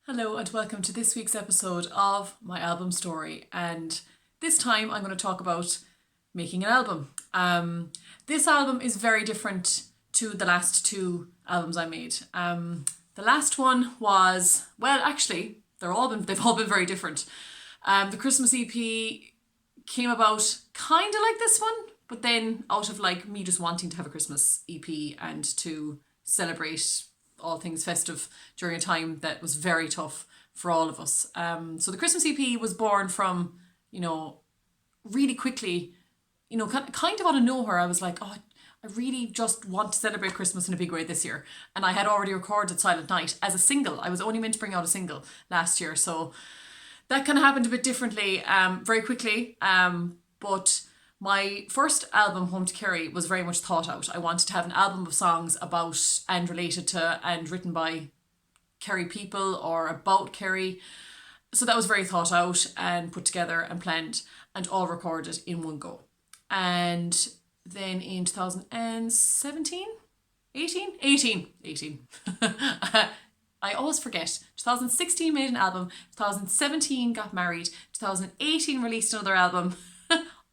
Hello and welcome to this week's episode of my album story. And this time I'm going to talk about making an album. This album is very different to the last two albums I made. The last one was, well, actually, they've all been very different. The Christmas EP came about kind of like this one, but then out of like me just wanting to have a Christmas EP and to celebrate all things festive during a time that was very tough for all of us. So the Christmas EP was born from, really quickly, kind of out of nowhere. I was like, oh, I really just want to celebrate Christmas in a big way this year. And I had already recorded Silent Night as a single. I was only meant to bring out a single last year. So that kind of happened a bit differently, very quickly. But my first album, Home to Kerry, was very much thought out. I wanted to have an album of songs about and related to and written by Kerry people or about Kerry. So that was very thought out and put together and planned and all recorded in one go. And then in 2017, 18. I always forget. 2016 made an album, 2017 got married, 2018 released another album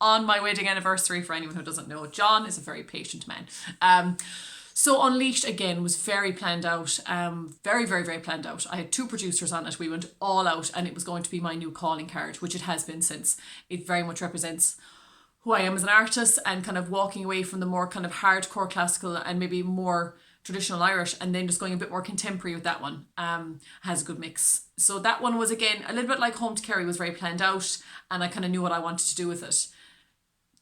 on my wedding anniversary. For anyone who doesn't know, John is a very patient man. So Unleashed again was very planned out, very, very, very planned out. I had two producers on it. We went all out and it was going to be my new calling card, which it has been since. It very much represents who I am as an artist and kind of walking away from the more kind of hardcore classical and maybe more traditional Irish and then just going a bit more contemporary with that one. Has a good mix. So that one was again a little bit like Home to Kerry, was very planned out and I kind of knew what I wanted to do with it.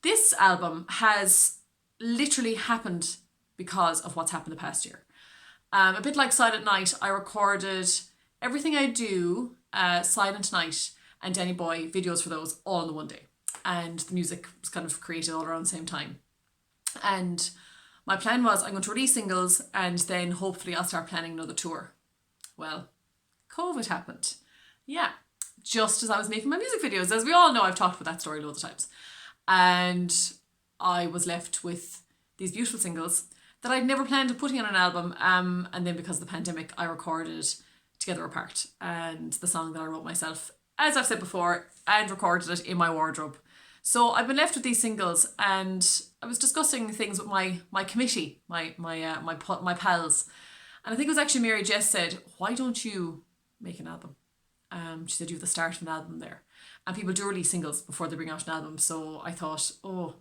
This album has literally happened because of what's happened the past year. A bit like Silent Night, I recorded Everything I Do, Silent Night and Danny Boy videos for those all in the one day. And the music was kind of created all around the same time. And my plan was I'm going to release singles and then hopefully I'll start planning another tour. Well, COVID happened. Yeah, just as I was making my music videos. As we all know, I've talked about that story loads of times. And I was left with these beautiful singles that I'd never planned on putting on an album. And then because of the pandemic, I recorded Together Apart and the song that I wrote myself, as I've said before, and recorded it in my wardrobe. So I've been left with these singles, and I was discussing things with my committee, my pals, and I think it was actually Mary Jess said, "Why don't you make an album?" She said, "You have the start of an album there," and people do release singles before they bring out an album. So I thought, oh,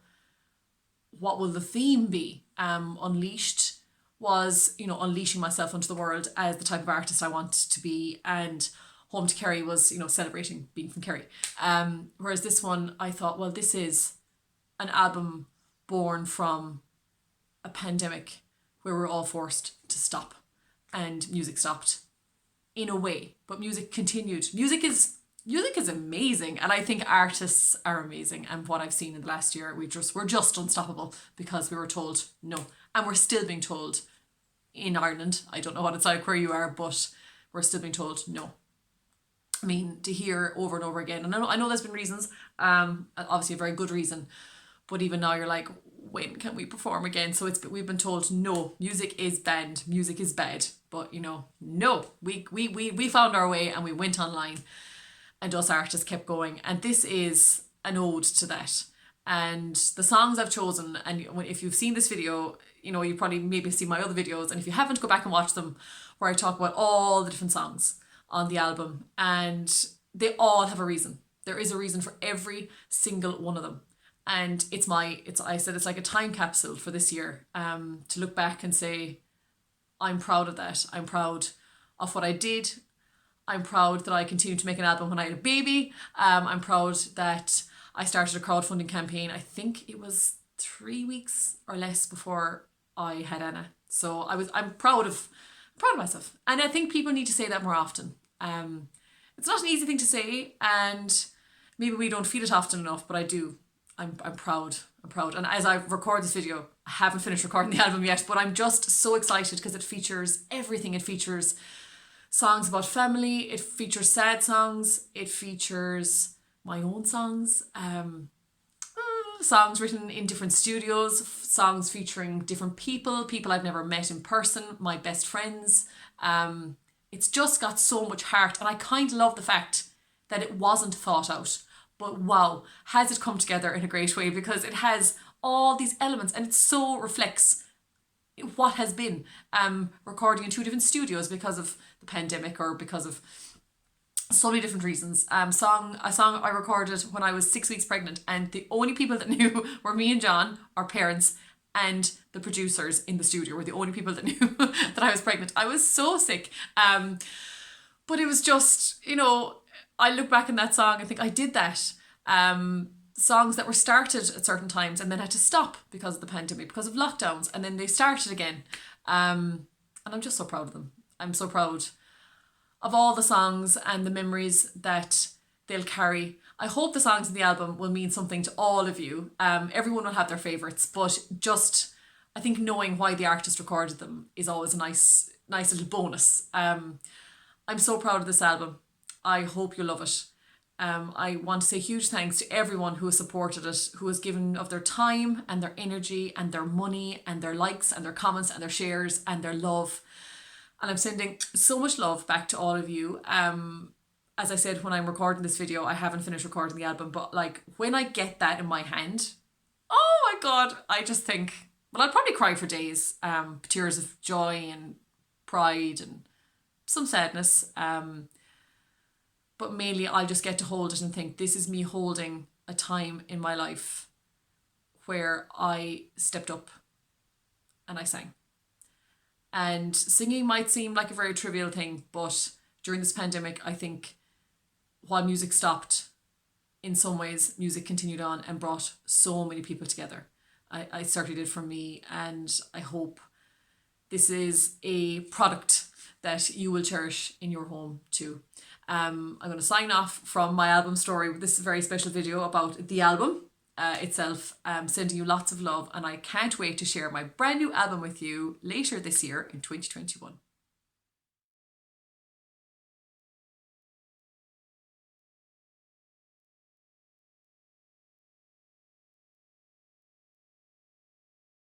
what will the theme be? Unleashed was, unleashing myself onto the world as the type of artist I want to be, and Home to Kerry was, celebrating being from Kerry. Whereas this one, I thought, well, this is an album born from a pandemic where we're all forced to stop and music stopped in a way, but music continued. Music is amazing, and I think artists are amazing. And what I've seen in the last year, we're just unstoppable because we were told no, and we're still being told in Ireland. I don't know what it's like where you are, but we're still being told no. I mean, to hear over and over again, and I know there's been reasons, obviously a very good reason, but even now you're like, when can we perform again? So we've been told no, music is banned, music is bad. But no, we found our way and we went online, and us artists kept going, and this is an ode to that. And the songs I've chosen, and if you've seen this video, you probably maybe see my other videos, and if you haven't, go back and watch them, where I talk about all the different songs on the album, and they all have a reason. There is a reason for every single one of them, and I said it's like a time capsule for this year, to look back and say, I'm proud of that. I'm proud of what I did. I'm proud that I continued to make an album when I had a baby. I'm proud that I started a crowdfunding campaign. I think it was 3 weeks or less before I had Anna. So I'm proud of myself. And I think people need to say that more often. It's not an easy thing to say, and maybe we don't feel it often enough, but I do. I'm proud. I'm proud. And as I record this video, I haven't finished recording the album yet, but I'm just so excited because it features everything. It features songs about family, it features sad songs, it features my own songs, songs written in different studios, songs featuring different people I've never met in person, my best friends, It's just got so much heart, and I kind of love the fact that it wasn't thought out. But wow, has it come together in a great way, because it has all these elements and it so reflects what has been recording in two different studios because of the pandemic or because of so many different reasons. A song I recorded when I was 6 weeks pregnant, and the only people that knew were me and John, our parents, and the producers in the studio were the only people that knew that I was pregnant. I was so sick. But it was just, I look back in that song and think I did that. Songs that were started at certain times and then had to stop because of the pandemic, because of lockdowns, and then they started again. And I'm just so proud of them. I'm so proud of all the songs and the memories that they'll carry. I hope the songs in the album will mean something to all of you. Everyone will have their favourites, but just, I think knowing why the artist recorded them is always a nice little bonus. I'm so proud of this album. I hope you love it. I want to say huge thanks to everyone who has supported it, who has given of their time and their energy and their money and their likes and their comments and their shares and their love. And I'm sending so much love back to all of you. As I said, when I'm recording this video, I haven't finished recording the album, but like when I get that in my hand, oh my God, I just think, well, I'll probably cry for days. Tears of joy and pride and some sadness. But mainly I'll just get to hold it and think, this is me holding a time in my life where I stepped up and I sang. And singing might seem like a very trivial thing, but during this pandemic, I think while music stopped, in some ways, music continued on and brought so many people together. I certainly did for me, and I hope this is a product that you will cherish in your home too. I'm going to sign off from my album story with this very special video about the album itself. Sending you lots of love, and I can't wait to share my brand new album with you later this year in 2021.